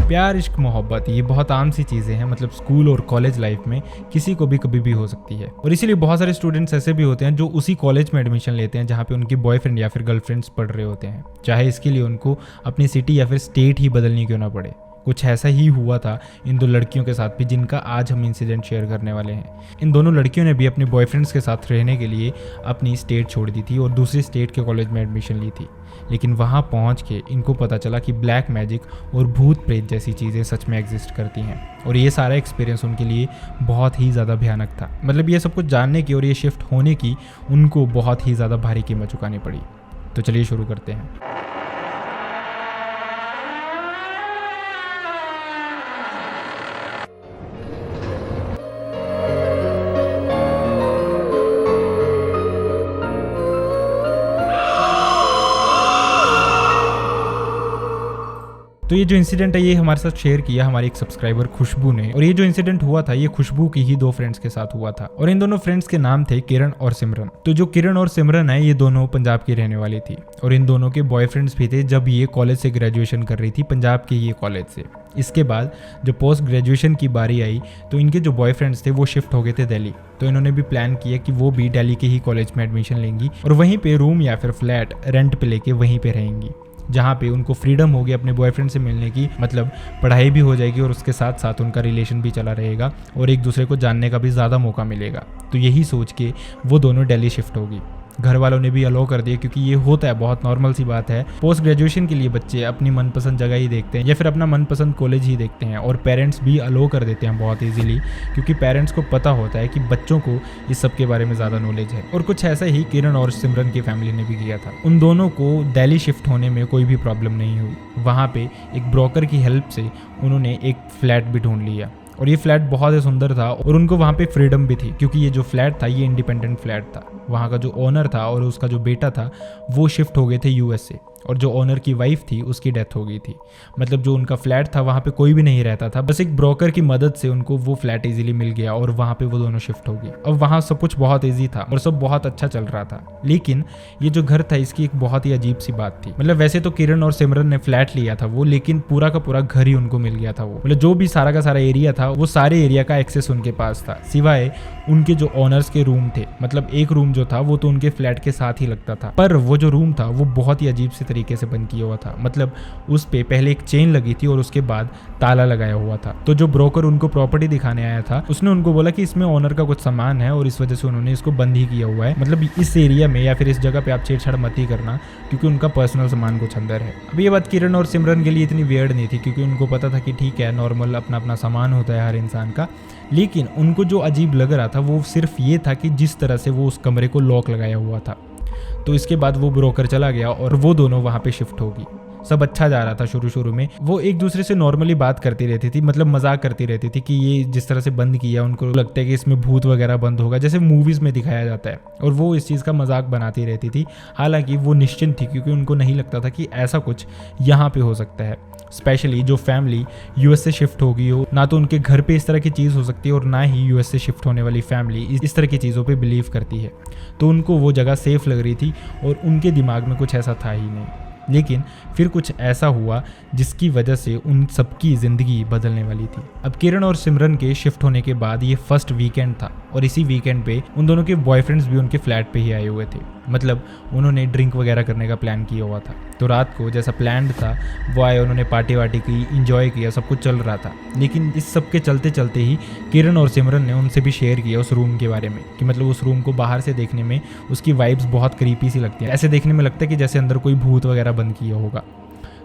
प्यार, इश्क, मोहब्बत, ये बहुत आम सी चीज़ें हैं, मतलब स्कूल और कॉलेज लाइफ में किसी को भी कभी भी हो सकती है। और इसीलिए बहुत सारे स्टूडेंट्स ऐसे भी होते हैं जो उसी कॉलेज में एडमिशन लेते हैं जहाँ पे उनके बॉयफ्रेंड या फिर गर्लफ्रेंड्स पढ़ रहे होते हैं, चाहे इसके लिए उनको अपनी सिटी या फिर स्टेट ही बदलनी क्यों ना पड़े। कुछ ऐसा ही हुआ था इन दो लड़कियों के साथ भी, जिनका आज हम इंसिडेंट शेयर करने वाले हैं। इन दोनों लड़कियों ने भी अपने बॉयफ्रेंड्स के साथ रहने के लिए अपनी स्टेट छोड़ दी थी और दूसरी स्टेट के कॉलेज में एडमिशन ली थी। लेकिन वहाँ पहुँच के इनको पता चला कि ब्लैक मैजिक और भूत प्रेत जैसी चीज़ें सच में एग्जिस्ट करती हैं, और ये सारा एक्सपीरियंस उनके लिए बहुत ही ज़्यादा भयानक था। मतलब ये सब कुछ जानने की और ये शिफ्ट होने की उनको बहुत ही ज़्यादा भारी कीमत चुकानी पड़ी। तो चलिए शुरू करते हैं। तो ये जो इंसिडेंट है ये हमारे साथ शेयर किया हमारी एक सब्सक्राइबर खुशबू ने, और ये जो इंसिडेंट हुआ था ये खुशबू की ही दो फ्रेंड्स के साथ हुआ था, और इन दोनों फ्रेंड्स के नाम थे किरण और सिमरन। तो जो किरण और सिमरन है ये दोनों पंजाब की रहने वाली थी, और इन दोनों के बॉयफ्रेंड्स भी थे जब ये कॉलेज से ग्रेजुएशन कर रही थी, पंजाब के ये कॉलेज से। इसके बाद जब पोस्ट ग्रेजुएशन की बारी आई तो इनके जो बॉयफ्रेंड्स थे वो शिफ्ट हो गए थे दिल्ली। तो इन्होंने भी प्लान किया कि वो भी दिल्ली के ही कॉलेज में एडमिशन लेंगी और वहीं पे रूम या फिर फ्लैट रेंट पे लेके वहीं पे रहेंगी, जहाँ पे उनको फ्रीडम होगी अपने बॉयफ्रेंड से मिलने की, मतलब पढ़ाई भी हो जाएगी और उसके साथ साथ उनका रिलेशन भी चला रहेगा और एक दूसरे को जानने का भी ज़्यादा मौका मिलेगा। तो यही सोच के वो दोनों दिल्ली शिफ्ट होगी। घर वालों ने भी अलो कर दिया, क्योंकि ये होता है, बहुत नॉर्मल सी बात है। पोस्ट ग्रेजुएशन के लिए बच्चे अपनी मनपसंद जगह ही देखते हैं या फिर अपना मनपसंद कॉलेज ही देखते हैं, और पेरेंट्स भी अलो कर देते हैं बहुत ईजिली, क्योंकि पेरेंट्स को पता होता है कि बच्चों को इस सब के बारे में ज़्यादा नॉलेज है। और कुछ ऐसा ही किरण और सिमरन की फैमिली ने भी किया था। उन दोनों को दिल्ली शिफ्ट होने में कोई भी प्रॉब्लम नहीं हुई। वहाँ पे एक ब्रोकर की हेल्प से उन्होंने एक फ्लैट भी ढूंढ लिया, और ये फ्लैट बहुत ही सुंदर था और उनको वहाँ पे फ्रीडम भी थी, क्योंकि ये जो फ्लैट था ये इंडिपेंडेंट फ्लैट था। वहाँ का जो ओनर था और उसका जो बेटा था वो शिफ्ट हो गए थे यूएस से, और जो ओनर की वाइफ थी उसकी डेथ हो गई थी। मतलब जो उनका फ्लैट था वहाँ पे कोई भी नहीं रहता था, बस एक ब्रोकर की मदद से उनको वो फ्लैट इजीली मिल गया और वहाँ पे वो दोनों शिफ्ट हो गए। अब वहाँ सब कुछ बहुत ईजी था और सब बहुत अच्छा चल रहा था। लेकिन ये जो घर था इसकी एक बहुत ही अजीब सी बात थी। मतलब वैसे तो किरण और सिमरन ने फ्लैट लिया था वो, लेकिन पूरा का पूरा घर ही उनको मिल गया था। वो मतलब जो भी सारा का सारा एरिया था वो सारे एरिया का एक्सेस उनके पास था, सिवाय उनके जो ओनर्स के रूम थे। मतलब एक रूम जो था वो तो उनके फ्लैट के साथ ही लगता था, पर वो जो रूम था वो बहुत ही अजीब से तरीके से बंद किया हुआ था। मतलब उस पे पहले एक चेन लगी थी और उसके बाद ताला लगाया हुआ था। तो जो ब्रोकर उनको प्रॉपर्टी दिखाने आया था उसने उनको बोला कि इसमें ओनर का कुछ सामान है और इस वजह से उन्होंने इसको बंद ही किया हुआ है। मतलब इस एरिया में या फिर इस जगह पे आप छेड़छाड़ मत ही करना, क्योंकि उनका पर्सनल सामान कुछ अंदर है। अब ये बात किरण और सिमरन के लिए इतनी वियर्ड नहीं थी, क्योंकि उनको पता था कि ठीक है, नॉर्मल अपना अपना सामान होता है हर इंसान का। लेकिन उनको जो अजीब लग रहा था वो सिर्फ ये था कि जिस तरह से वो उस कमरे को लॉक लगाया हुआ था। तो इसके बाद वो ब्रोकर चला गया और वो दोनों वहाँ पे शिफ्ट होगी। सब अच्छा जा रहा था शुरू में। वो एक दूसरे से नॉर्मली बात करती रहती थी, मतलब मजाक करती रहती थी कि ये जिस तरह से बंद किया उनको लगता है कि इसमें भूत वगैरह बंद होगा, जैसे मूवीज़ में दिखाया जाता है, और वो इस चीज़ का मजाक बनाती रहती थी। हालांकि वो निश्चिंत थी, क्योंकि उनको नहीं लगता था कि ऐसा कुछ यहाँ पे हो सकता है। स्पेशली जो फैमिली यूएस से शिफ्ट हो गई हो, ना तो उनके घर पे इस तरह की चीज़ हो सकती है और ना ही यूएस से शिफ्ट होने वाली फैमिली इस तरह की चीज़ों पे बिलीव करती है। तो उनको वो जगह सेफ लग रही थी और उनके दिमाग में कुछ ऐसा था ही नहीं। लेकिन फिर कुछ ऐसा हुआ जिसकी वजह से उन सबकी ज़िंदगी बदलने वाली थी। अब किरण और सिमरन के शिफ्ट होने के बाद ये फर्स्ट वीकेंड था, और इसी वीकेंड पे उन दोनों के बॉयफ्रेंड्स भी उनके फ्लैट पे ही आए हुए थे। मतलब उन्होंने ड्रिंक वगैरह करने का प्लान किया हुआ था। तो रात को जैसा प्लान था वो आए, उन्होंने पार्टी वार्टी की, इंजॉय किया, सब कुछ चल रहा था। लेकिन इस सब के चलते चलते ही किरण और सिमरन ने उनसे भी शेयर किया उस रूम के बारे में, कि मतलब उस रूम को बाहर से देखने में उसकी वाइब्स बहुत क्रीपी सी लगती है। ऐसे देखने में लगता है कि जैसे अंदर कोई भूत वगैरह बंद किया होगा।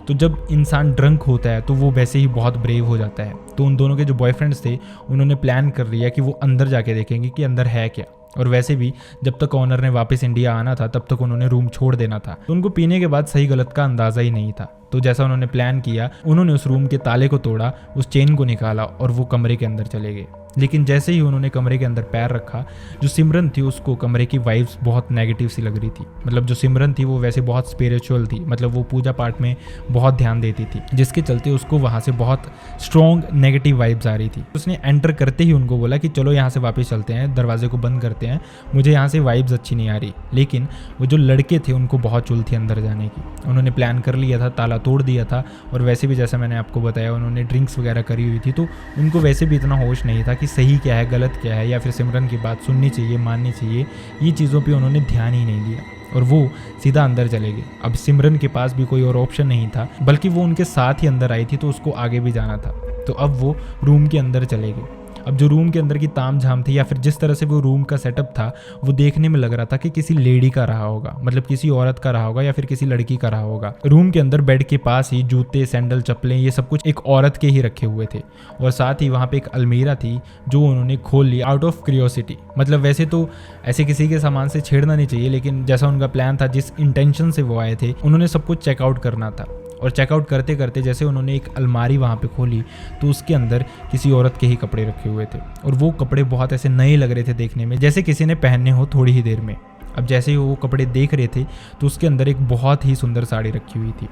तो जब इंसान ड्रंक होता है तो वो वैसे ही बहुत ब्रेव हो जाता है। तो उन दोनों के जो बॉयफ्रेंड्स थे उन्होंने प्लान कर लिया कि वो अंदर जाके देखेंगे कि अंदर है क्या। और वैसे भी जब तक ओनर ने वापस इंडिया आना था तब तक उन्होंने रूम छोड़ देना था। तो उनको पीने के बाद सही गलत का अंदाज़ा ही नहीं था। तो जैसा उन्होंने प्लान किया, उन्होंने उस रूम के ताले को तोड़ा, उस चेन को निकाला और वो कमरे के अंदर चले गए। लेकिन जैसे ही उन्होंने कमरे के अंदर पैर रखा, जो सिमरन थी उसको कमरे की वाइब्स बहुत नेगेटिव सी लग रही थी। मतलब जो सिमरन थी वो वैसे बहुत स्पिरिचुअल थी, मतलब वो पूजा पाठ में बहुत ध्यान देती थी, जिसके चलते उसको वहाँ से बहुत स्ट्रॉन्ग नेगेटिव वाइब्स आ रही थी। उसने एंटर करते ही उनको बोला कि चलो यहाँ से वापस चलते हैं, दरवाजे को बंद करते हैं, मुझे यहाँ से वाइब्स अच्छी नहीं आ रही। लेकिन वो जो लड़के थे उनको बहुत चुल थी अंदर जाने की। उन्होंने प्लान कर लिया था, ताला तोड़ दिया था, और वैसे भी जैसा मैंने आपको बताया उन्होंने ड्रिंक्स वगैरह करी हुई थी, तो उनको वैसे भी इतना होश नहीं था कि सही क्या है गलत क्या है, या फिर सिमरन की बात सुननी चाहिए माननी चाहिए। ये चीज़ों पे उन्होंने ध्यान ही नहीं दिया और वो सीधा अंदर चले गए। अब सिमरन के पास भी कोई और ऑप्शन नहीं था, बल्कि वो उनके साथ ही अंदर आई थी, तो उसको आगे भी जाना था। तो अब वो रूम के अंदर चले गए। अब जो रूम के अंदर की ताम झाम थी, या फिर जिस तरह से वो रूम का सेटअप था, वो देखने में लग रहा था कि किसी लेडी का रहा होगा, मतलब किसी औरत का रहा होगा या फिर किसी लड़की का रहा होगा। रूम के अंदर बेड के पास ही जूते, सैंडल, चप्पलें, ये सब कुछ एक औरत के ही रखे हुए थे, और साथ ही वहाँ पे एक अलमीरा थी जो उन्होंने खोल ली आउट ऑफ क्यूरियोसिटी। मतलब वैसे तो ऐसे किसी के सामान से छेड़ना नहीं चाहिए, लेकिन जैसा उनका प्लान था, जिस इंटेंशन से वो आए थे, उन्होंने सब कुछ चेकआउट करना था। और चेकआउट करते करते जैसे उन्होंने एक अलमारी वहाँ पे खोली, तो उसके अंदर किसी औरत के ही कपड़े रखे हुए थे, और वो कपड़े बहुत ऐसे नए लग रहे थे देखने में, जैसे किसी ने पहने हो थोड़ी ही देर में। अब जैसे ही वो कपड़े देख रहे थे, तो उसके अंदर एक बहुत ही सुंदर साड़ी रखी हुई थी,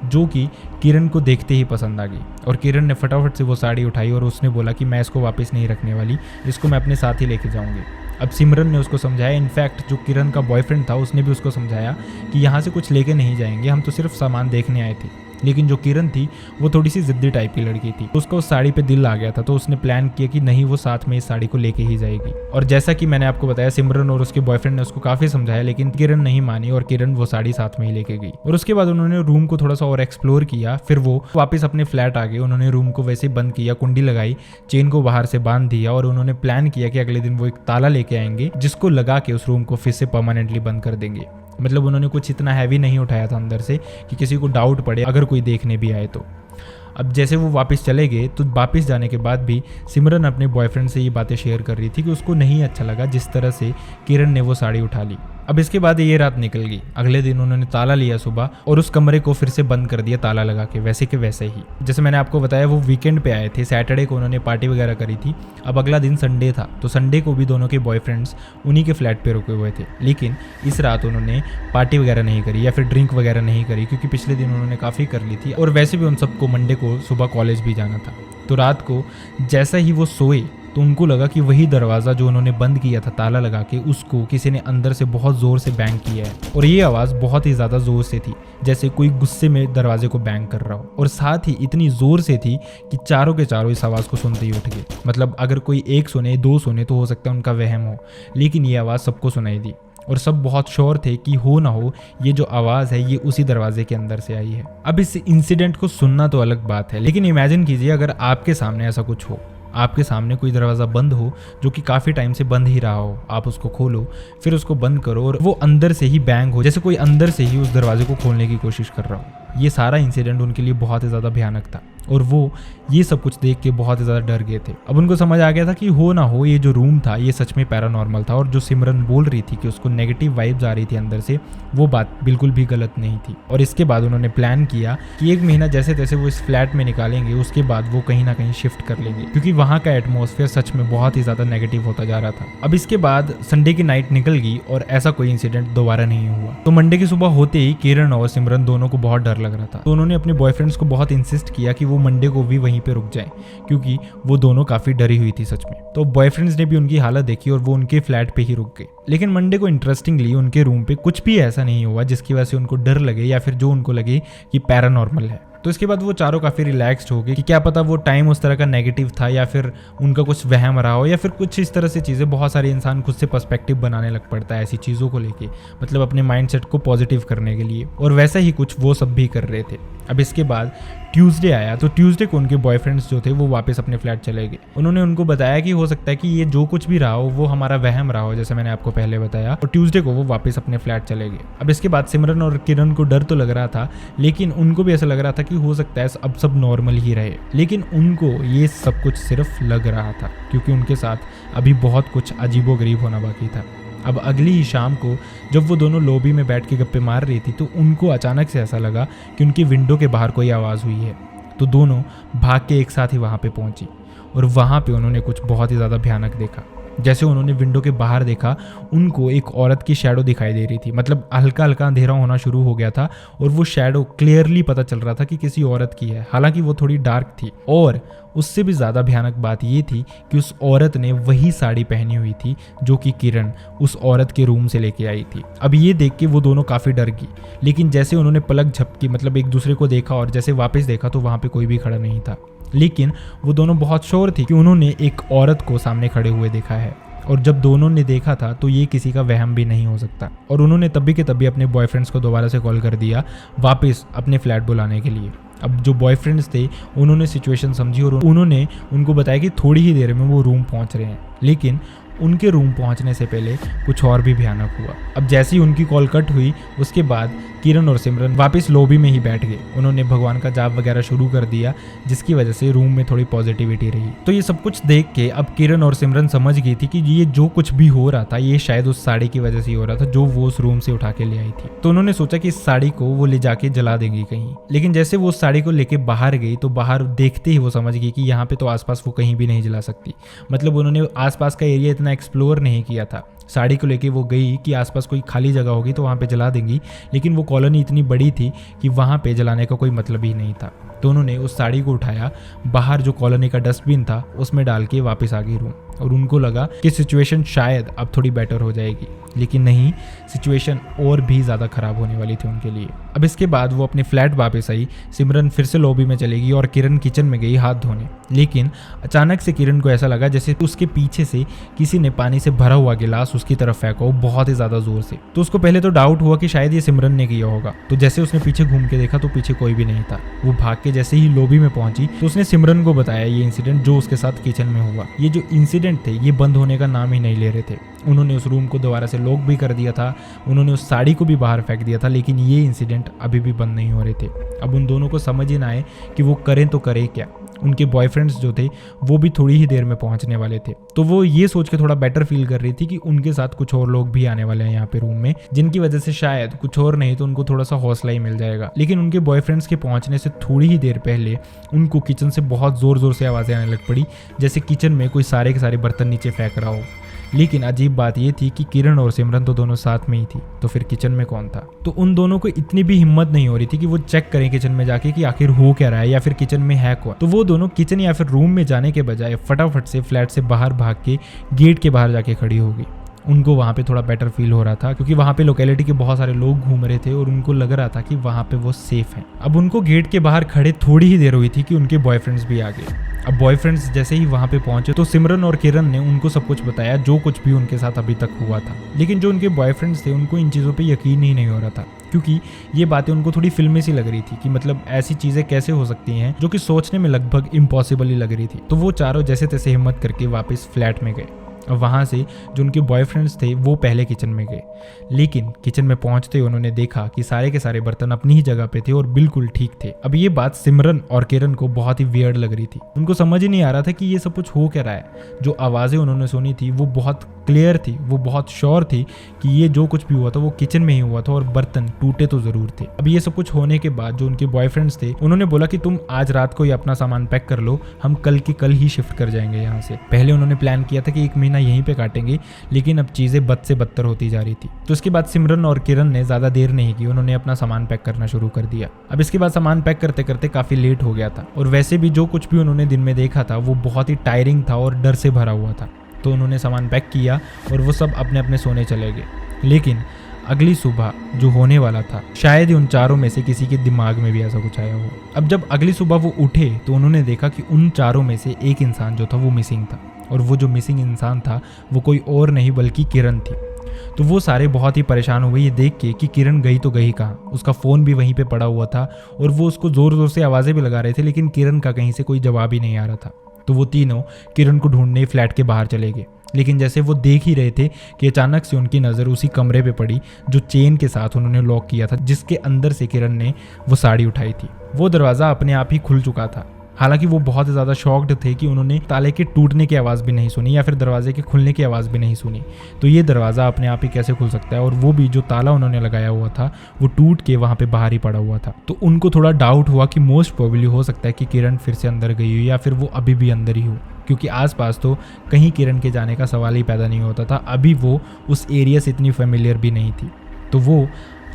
जो कि किरण को देखते ही पसंद आ गई। और किरण ने फटाफट से वो साड़ी उठाई और उसने बोला कि मैं इसको वापस नहीं रखने वाली, इसको मैं अपने साथ ही लेके जाऊँगी। अब सिमरन ने उसको समझाया, इनफैक्ट जो किरण का बॉयफ्रेंड था उसने भी उसको समझाया कि यहाँ से कुछ लेके नहीं जाएंगे, हम तो सिर्फ सामान देखने आए थे। लेकिन जो किरण थी वो थोड़ी सी जिद्दी टाइप की लड़की थी, उसका उस साड़ी पे दिल आ गया था, तो उसने प्लान किया कि नहीं, वो साथ में इस साड़ी को लेके ही जाएगी। और जैसा कि मैंने आपको बताया, सिमरन और उसके बॉयफ्रेंड ने उसको काफ़ी समझाया, लेकिन किरण नहीं मानी और किरण वो साड़ी साथ में ही लेके गई। और उसके बाद उन्होंने रूम को थोड़ा सा और एक्सप्लोर किया, फिर वो वापस अपने फ्लैट आ गए। उन्होंने रूम को वैसे बंद किया, कुंडी लगाई, चेन को बाहर से बांध दिया, और उन्होंने प्लान किया कि अगले दिन वो एक ताला लेके आएंगे, जिसको लगा के उस रूम को फिर से परमानेंटली बंद कर देंगे। मतलब उन्होंने कुछ इतना हैवी नहीं उठाया था अंदर से कि किसी को डाउट पड़े अगर कोई देखने भी आए तो। अब जैसे वो वापस चले गए, तो वापस जाने के बाद भी सिमरन अपने बॉयफ्रेंड से ये बातें शेयर कर रही थी कि उसको नहीं अच्छा लगा जिस तरह से किरण ने वो साड़ी उठा ली। अब इसके बाद ये रात निकल गई। अगले दिन उन्होंने ताला लिया सुबह, और उस कमरे को फिर से बंद कर दिया ताला लगा के, वैसे के वैसे ही। जैसे मैंने आपको बताया वो वीकेंड पे आए थे, सैटरडे को उन्होंने पार्टी वगैरह करी थी। अब अगला दिन संडे था, तो संडे को भी दोनों के बॉयफ्रेंड्स उन्हीं के फ्लैट पे रुके हुए थे। लेकिन इस रात उन्होंने पार्टी वगैरह नहीं करी या फिर ड्रिंक वगैरह नहीं करी, क्योंकि पिछले दिन उन्होंने काफ़ी कर ली थी, और वैसे भी उन सबको मंडे को सुबह कॉलेज भी जाना था। तो रात को जैसा ही वो सोए, तो उनको लगा कि वही दरवाज़ा जो उन्होंने बंद किया था ताला लगा के, उसको किसी ने अंदर से बहुत ज़ोर से बैंग किया है। और ये आवाज़ बहुत ही ज़्यादा ज़ोर से थी, जैसे कोई गुस्से में दरवाजे को बैंग कर रहा हो, और साथ ही इतनी ज़ोर से थी कि चारों के चारों इस आवाज़ को सुनते ही उठ गए। मतलब अगर कोई एक सुने, दो सुने तो हो सकता है उनका वहम हो, लेकिन ये आवाज़ सबको सुनाई दी, और सब बहुत श्योर थे कि हो ना हो ये जो आवाज़ है ये उसी दरवाजे के अंदर से आई है। अब इस इंसिडेंट को सुनना तो अलग बात है, लेकिन इमेजिन कीजिए अगर आपके सामने ऐसा कुछ हो, आपके सामने कोई दरवाज़ा बंद हो जो कि काफ़ी टाइम से बंद ही रहा हो, आप उसको खोलो, फिर उसको बंद करो, और वो अंदर से ही बैंग हो, जैसे कोई अंदर से ही उस दरवाजे को खोलने की कोशिश कर रहा हो। ये सारा इंसिडेंट उनके लिए बहुत ही ज़्यादा भयानक था, और वो ये सब कुछ देख के बहुत ही ज़्यादा डर गए थे। अब उनको समझ आ गया था कि हो ना हो ये जो रूम था ये सच में पैरानॉर्मल था, और जो सिमरन बोल रही थी कि उसको नेगेटिव वाइब्स आ रही थी अंदर से, वो बात बिल्कुल भी गलत नहीं थी। और इसके बाद उन्होंने प्लान किया कि एक महीना जैसे तैसे वो इस फ्लैट में निकालेंगे, उसके बाद वो कहीं ना कहीं शिफ्ट कर लेंगे, क्योंकि वहाँ का एटमॉस्फेयर सच में बहुत ही ज़्यादा नेगेटिव होता जा रहा था। अब इसके बाद संडे की नाइट निकल गई और ऐसा कोई इंसिडेंट दोबारा नहीं हुआ। तो मंडे की सुबह होते ही किरण और सिमरन दोनों को बहुत डर लग रहा था, तो उन्होंने अपने बॉयफ्रेंड्स को बहुत इंसिस्ट किया कि वो मंडे को भी वहीं पे रुक जाएं, क्योंकि वो दोनों काफ़ी डरी हुई थी सच में। तो बॉयफ्रेंड्स ने भी उनकी हालत देखी और वो उनके फ्लैट पे ही रुक गए। लेकिन मंडे को इंटरेस्टिंगली उनके रूम पे कुछ भी ऐसा नहीं हुआ जिसकी वजह से उनको डर लगे या फिर जो उनको लगे कि पैरानॉर्मल है। तो इसके बाद वो चारों काफ़ी रिलैक्स्ड हो गए कि क्या पता वो टाइम उस तरह का नेगेटिव था, या फिर उनका कुछ वहम रहा हो, या फिर कुछ इस तरह से चीज़ें। बहुत सारे इंसान खुद से पर्सपेक्टिव बनाने लग पड़ता है ऐसी चीज़ों को लेके, मतलब अपने माइंडसेट को पॉजिटिव करने के लिए, और वैसा ही कुछ वो सब भी कर रहे थे। अब इसके बाद ट्यूसडे आया, तो ट्यूसडे को उनके बॉयफ्रेंड्स जो थे वो वापस अपने फ्लैट चले गए। उन्होंने उनको बताया कि हो सकता है कि ये जो कुछ भी रहा हो वो हमारा वहम रहा हो, जैसे मैंने आपको पहले बताया। और ट्यूसडे को वो वापस अपने फ्लैट चले गए। अब इसके बाद सिमरन और किरण को डर तो लग रहा था, लेकिन उनको भी ऐसा लग रहा था कि हो सकता है अब सब नॉर्मल ही रहे। लेकिन उनको ये सब कुछ सिर्फ लग रहा था, क्योंकि उनके साथ अभी बहुत कुछ अजीबोगरीब होना बाकी था। अब अगली ही शाम को जब वो दोनों लॉबी में बैठ के गप्पे मार रही थी, तो उनको अचानक से ऐसा लगा कि उनकी विंडो के बाहर कोई आवाज़ हुई है। तो दोनों भाग के एक साथ ही वहाँ पे पहुँची, और वहाँ पे उन्होंने कुछ बहुत ही ज़्यादा भयानक देखा। जैसे उन्होंने विंडो के बाहर देखा, उनको एक औरत की शैडो दिखाई दे रही थी। मतलब हल्का हल्का अंधेरा होना शुरू हो गया था और वो शैडो क्लियरली पता चल रहा था कि किसी औरत की है, हालांकि वो थोड़ी डार्क थी। और उससे भी ज़्यादा भयानक बात ये थी कि उस औरत ने वही साड़ी पहनी हुई थी जो कि किरण उस औरत के रूम से लेके आई थी। अब ये देख के वो दोनों काफ़ी डर गई, लेकिन जैसे उन्होंने पलक झपकी, मतलब एक दूसरे को देखा और जैसे वापस देखा तो वहाँ पे कोई भी खड़ा नहीं था। लेकिन वो दोनों बहुत श्योर थी कि उन्होंने एक औरत को सामने खड़े हुए देखा है, और जब दोनों ने देखा था तो ये किसी का वहम भी नहीं हो सकता। और उन्होंने तभी के तभी अपने बॉयफ्रेंड्स को दोबारा से कॉल कर दिया वापस अपने फ्लैट बुलाने के लिए। अब जो बॉयफ्रेंड्स थे उन्होंने सिचुएशन समझी और उन्होंने उनको बताया कि थोड़ी ही देर में वो रूम पहुंच रहे हैं। लेकिन उनके रूम पहुंचने से पहले कुछ और भी भयानक हुआ। अब जैसे ही उनकी कॉल कट हुई उसके बाद किरण और सिमरन वापस लॉबी में ही बैठ गए। उन्होंने भगवान का जाप वगैरह शुरू कर दिया, जिसकी वजह से रूम में थोड़ी पॉजिटिविटी रही। तो ये सब कुछ देख के अब किरण और सिमरन समझ गई थी कि ये जो कुछ भी हो रहा था ये शायद उस साड़ी की वजह से ही हो रहा था जो वो उस रूम से उठा के ले आई थी। तो उन्होंने सोचा कि इस साड़ी को वो ले जाके जला देंगी कहीं। लेकिन जैसे वो उस साड़ी को लेके बाहर गई तो बाहर देखते ही वो समझ गई कि यहाँ पे तो आसपास वो कहीं भी नहीं जला सकती। मतलब उन्होंने आसपास का एरिया इतना एक्सप्लोर नहीं किया था। साड़ी को लेके वो गई कि आसपास कोई खाली जगह होगी तो वहाँ पे जला देंगी, लेकिन वो कॉलोनी इतनी बड़ी थी कि वहाँ पे जलाने का कोई मतलब ही नहीं था। तो उन्होंने उस साड़ी को उठाया, बाहर जो कॉलोनी का डस्टबिन था उसमें डाल के वापस आ गई रूम। और उनको लगा कि सिचुएशन शायद अब थोड़ी बेटर हो जाएगी, लेकिन नहीं, सिचुएशन और भी ज़्यादा ख़राब होने वाली थी उनके लिए। अब इसके बाद वो अपने फ्लैट वापस आई। सिमरन फिर से लॉबी में चलेगी और किरण किचन में गई हाथ धोने। लेकिन अचानक से किरण को ऐसा लगा जैसे उसके पीछे से किसी ने पानी से भरा हुआ गिलास उसकी तरफ फेंका हो बहुत ही ज़्यादा जोर से। तो उसको पहले तो डाउट हुआ कि शायद ये सिमरन ने किया होगा। तो जैसे उसने पीछे घूम के देखा तो पीछे कोई भी नहीं था। वो भाग के जैसे ही लॉबी में पहुंची तो उसने सिमरन को बताया ये इंसिडेंट जो उसके साथ किचन में हुआ। ये जो इंसिडेंट थे ये बंद होने का नाम ही नहीं ले रहे थे। उन्होंने उस रूम को दोबारा से लॉक भी कर दिया था, उन्होंने उस साड़ी को भी बाहर फेंक दिया था, लेकिन ये इंसिडेंट अभी भी बंद नहीं हो रहे थे। अब उन दोनों को समझ ही ना आए कि वो करें तो करें क्या। उनके बॉयफ्रेंड्स जो थे वो भी थोड़ी ही देर में पहुंचने वाले थे। तो वो ये सोच के थोड़ा बेटर फील कर रही थी कि उनके साथ कुछ और लोग भी आने वाले हैं यहाँ पे रूम में, जिनकी वजह से शायद कुछ और नहीं तो उनको थोड़ा सा हौसला ही मिल जाएगा। लेकिन उनके बॉयफ्रेंड्स के पहुंचने से थोड़ी ही देर पहले उनको किचन से बहुत जोर जोर से आवाज़ें आने लग पड़ी, जैसे किचन में कोई सारे के सारे बर्तन नीचे फेंक रहा हो। लेकिन अजीब बात यह थी कि किरण और सिमरन तो दोनों साथ में ही थी, तो फिर किचन में कौन था। तो उन दोनों को इतनी भी हिम्मत नहीं हो रही थी कि वो चेक करें किचन में जाके कि आखिर हो क्या रहा है या फिर किचन में है कौन। तो वो दोनों किचन या फिर रूम में जाने के बजाय फटाफट से फ्लैट से बाहर भाग के गेट के बाहर जाके खड़ी हो गई। उनको वहाँ पे थोड़ा बेटर फील हो रहा था क्योंकि वहाँ पे लोकेलिटी के बहुत सारे लोग घूम रहे थे और उनको लग रहा था कि वहाँ पे वो सेफ हैं। अब उनको गेट के बाहर खड़े थोड़ी ही देर हुई थी कि उनके बॉयफ्रेंड्स भी आ गए। अब बॉयफ्रेंड्स जैसे ही वहाँ पे पहुंचे तो सिमरन और किरण ने उनको सब कुछ बताया जो कुछ भी उनके साथ अभी तक हुआ था। लेकिन जो उनके बॉयफ्रेंड्स थे उनको इन चीज़ों पे यकीन ही नहीं हो रहा था, क्योंकि ये बातें उनको थोड़ी फिल्मी सी लग रही थी कि मतलब ऐसी चीज़ें कैसे हो सकती हैं जो कि सोचने में लगभग इम्पॉसिबल ही लग रही थी। तो वो चारों जैसे तैसे हिम्मत करके वापस फ्लैट में गए। और वहाँ से जो उनके बॉयफ्रेंड्स थे वो पहले किचन में गए। लेकिन किचन में पहुँचते ही उन्होंने देखा कि सारे के सारे बर्तन अपनी ही जगह पे थे और बिल्कुल ठीक थे। अब ये बात सिमरन और किरण को बहुत ही वियर्ड लग रही थी। उनको समझ ही नहीं आ रहा था कि ये सब कुछ हो क्या रहा है। जो आवाज़ें उन्होंने सुनी थी वो बहुत क्लियर थी, वो बहुत श्योर थी कि ये जो कुछ भी हुआ था वो किचन में ही हुआ था और बर्तन टूटे तो ज़रूर थे। अब ये सब कुछ होने के बाद जो उनके बॉयफ्रेंड्स थे उन्होंने बोला कि तुम आज रात को ही अपना सामान पैक कर लो, हम कल के कल ही शिफ्ट कर जाएंगे यहाँ से। पहले उन्होंने प्लान किया था कि 1 महीना यहीं पे काटेंगे, लेकिन अब चीज़ें बद से बदतर होती जा रही थी। तो इसके बाद सिमरन और किरण ने ज़्यादा देर नहीं की, उन्होंने अपना सामान पैक करना शुरू कर दिया। अब इसके बाद सामान पैक करते करते काफ़ी लेट हो गया था और वैसे भी जो कुछ भी उन्होंने दिन में देखा था वो बहुत ही टायरिंग था और डर से भरा हुआ था। तो उन्होंने सामान पैक किया और वो सब अपने अपने सोने चले गए। लेकिन अगली सुबह जो होने वाला था शायद ही उन चारों में से किसी के दिमाग में भी ऐसा कुछ आया हो। अब जब अगली सुबह वो उठे तो उन्होंने देखा कि उन चारों में से एक इंसान जो था वो मिसिंग था, और वो जो मिसिंग इंसान था वो कोई और नहीं बल्कि किरण थी। तो वो सारे बहुत ही परेशान हुए ये देख के कि किरण गई तो गई कहाँ। उसका फ़ोन भी वहीं पे पड़ा हुआ था और वो उसको ज़ोर ज़ोर से आवाज़ें भी लगा रहे थे, लेकिन किरण का कहीं से कोई जवाब ही नहीं आ रहा था। तो वो तीनों किरण को ढूंढने फ्लैट के बाहर चले गए। लेकिन जैसे वो देख ही रहे थे कि अचानक से उनकी नज़र उसी कमरे पे पड़ी जो चेन के साथ उन्होंने लॉक किया था, जिसके अंदर से किरण ने वो साड़ी उठाई थी। वो दरवाज़ा अपने आप ही खुल चुका था, हालांकि वो बहुत ज़्यादा शॉक्ड थे कि उन्होंने ताले के टूटने की आवाज़ भी नहीं सुनी या फिर दरवाजे के खुलने की आवाज़ भी नहीं सुनी। तो ये दरवाज़ा अपने आप ही कैसे खुल सकता है, और वो भी जो ताला उन्होंने लगाया हुआ था वो टूट के वहाँ पे बाहर ही पड़ा हुआ था। तो उनको थोड़ा डाउट हुआ कि मोस्ट प्रोबेबली हो सकता है कि किरण फिर से अंदर गई हो या फिर वो अभी भी अंदर ही हो, क्योंकि आसपास तो कहीं किरण के जाने का सवाल ही पैदा नहीं होता था। अभी वो उस एरिया से इतनी फेमिलियर भी नहीं थी। तो वो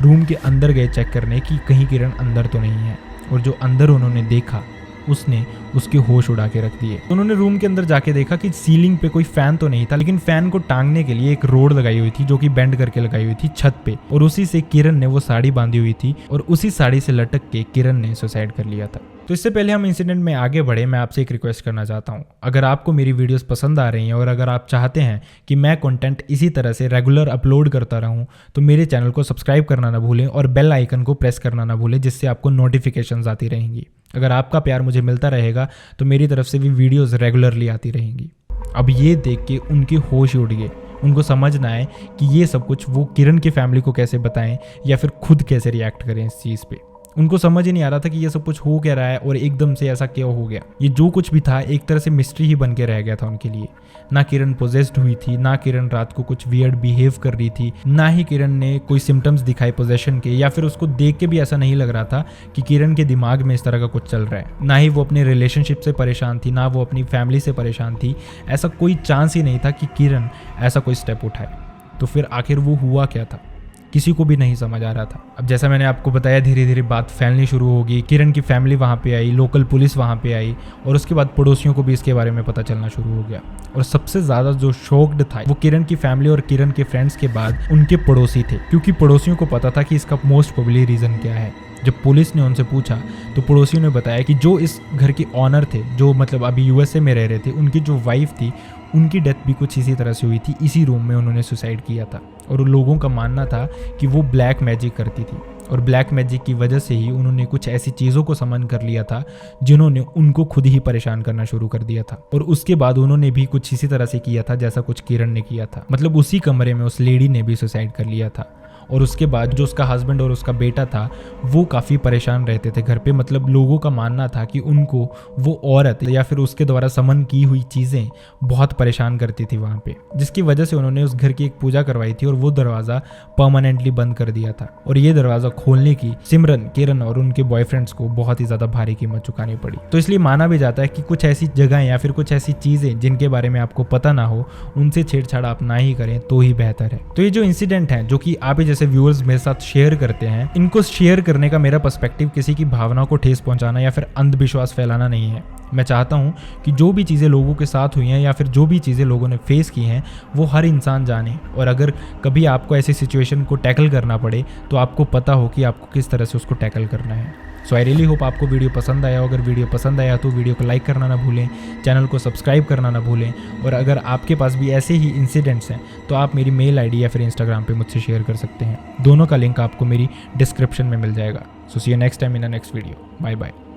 रूम के अंदर गए चेक करने कि कहीं किरण अंदर तो नहीं है, और जो अंदर उन्होंने देखा उसने उसके होश उड़ा के रख दिए। उन्होंने रूम के अंदर जाके देखा कि सीलिंग पे कोई फैन तो नहीं था, लेकिन फैन को टांगने के लिए एक रोड लगाई हुई थी जो कि बेंड करके लगाई हुई थी छत पे, और उसी से किरण ने वो साड़ी बांधी हुई थी और उसी साड़ी से लटक के किरण ने सुसाइड कर लिया था। तो इससे पहले हम इंसिडेंट में आगे बढ़े, मैं आपसे एक रिक्वेस्ट करना चाहता हूँ। अगर आपको मेरी वीडियोस पसंद आ रही हैं और अगर आप चाहते हैं कि मैं कंटेंट इसी तरह से रेगुलर अपलोड करता रहूँ, तो मेरे चैनल को सब्सक्राइब करना ना भूलें और बेल आइकन को प्रेस करना ना भूलें, जिससे आपको नोटिफिकेशंस आती रहेंगी। अगर आपका प्यार मुझे मिलता रहेगा तो मेरी तरफ से भी वीडियोस रेगुलरली आती रहेंगी। अब ये देख के उनके होश उड़ गए। उनको समझ ना आए कि ये सब कुछ वो किरण की फैमिली को कैसे बताएं या फिर खुद कैसे रिएक्ट करें इस चीज़ पे। उनको समझ ही नहीं आ रहा था कि ये सब कुछ हो क्या रहा है और एकदम से ऐसा क्यों हो गया। ये जो कुछ भी था एक तरह से मिस्ट्री ही बन के रह गया था उनके लिए। ना किरण पोजेस्ड हुई थी, ना किरण रात को कुछ वियर्ड बिहेव कर रही थी, ना ही किरण ने कोई सिम्टम्स दिखाए पोजेशन के, या फिर उसको देख के भी ऐसा नहीं लग रहा था कि किरण के दिमाग में इस तरह का कुछ चल रहा है। ना ही वो अपने रिलेशनशिप से परेशान थी, ना वो अपनी फैमिली से परेशान थी। ऐसा कोई चांस ही नहीं था कि किरण ऐसा कोई स्टेप उठाए। तो फिर आखिर वो हुआ क्या था, किसी को भी नहीं समझ आ रहा था। अब जैसा मैंने आपको बताया, धीरे धीरे बात फैलनी शुरू होगी। किरण की फैमिली वहाँ पे आई, लोकल पुलिस वहाँ पे आई, और उसके बाद पड़ोसियों को भी इसके बारे में पता चलना शुरू हो गया। और सबसे ज़्यादा जो शॉक्ड था वो किरण की फैमिली और किरण के फ्रेंड्स के बाद उनके पड़ोसी थे, क्योंकि पड़ोसियों को पता था कि इसका मोस्ट प्रोबेबली रीज़न क्या है। जब पुलिस ने उनसे पूछा तो पड़ोसियों ने बताया कि जो इस घर के ऑनर थे, जो मतलब अभी यूएसए में रह रहे थे, उनकी जो वाइफ थी, उनकी डेथ भी कुछ इसी तरह से हुई थी। इसी रूम में उन्होंने सुसाइड किया था। और उन लोगों का मानना था कि वो ब्लैक मैजिक करती थी, और ब्लैक मैजिक की वजह से ही उन्होंने कुछ ऐसी चीज़ों को समन कर लिया था जिन्होंने उनको खुद ही परेशान करना शुरू कर दिया था। और उसके बाद उन्होंने भी कुछ इसी तरह से किया था जैसा कुछ किरण ने किया था। मतलब उसी कमरे में उस लेडी ने भी सुसाइड कर लिया था। और उसके बाद जो उसका हस्बैंड और उसका बेटा था वो काफ़ी परेशान रहते थे घर पे। मतलब लोगों का मानना था कि उनको वो औरत या फिर उसके द्वारा समन की हुई चीज़ें बहुत परेशान करती थी वहाँ पे, जिसकी वजह से उन्होंने उस घर की एक पूजा करवाई थी और वो दरवाज़ा परमानेंटली बंद कर दिया था। और ये दरवाज़ा खोलने की सिमरन, किरण और उनके बॉयफ्रेंड्स को बहुत ही ज़्यादा भारी कीमत चुकानी पड़ी। तो इसलिए माना भी जाता है कि कुछ ऐसी जगहें या फिर कुछ ऐसी चीज़ें जिनके बारे में आपको पता ना हो, उनसे छेड़छाड़ आप ना ही करें तो ही बेहतर है। तो ये जो इंसिडेंट है जो कि आप जैसे व्यूअर्स मेरे साथ शेयर करते हैं, इनको शेयर करने का मेरा पर्सपेक्टिव किसी की भावना को ठेस पहुंचाना या फिर अंधविश्वास फैलाना नहीं है। मैं चाहता हूं कि जो भी चीज़ें लोगों के साथ हुई हैं या फिर जो भी चीज़ें लोगों ने फेस की हैं वो हर इंसान जाने, और अगर कभी आपको ऐसी सिचुएशन को टैकल करना पड़े तो आपको पता हो कि आपको किस तरह से उसको टैकल करना है। सो आई रियली होप आपको वीडियो पसंद आया। अगर वीडियो पसंद आया तो वीडियो को लाइक करना ना भूलें, चैनल को सब्सक्राइब करना ना भूलें, और अगर आपके पास भी ऐसे ही इंसिडेंट्स हैं तो आप मेरी मेल आईडी या फिर इंस्टाग्राम पे मुझसे शेयर कर सकते हैं। दोनों का लिंक आपको मेरी डिस्क्रिप्शन में मिल जाएगा। So see you next time in the next video. Bye bye.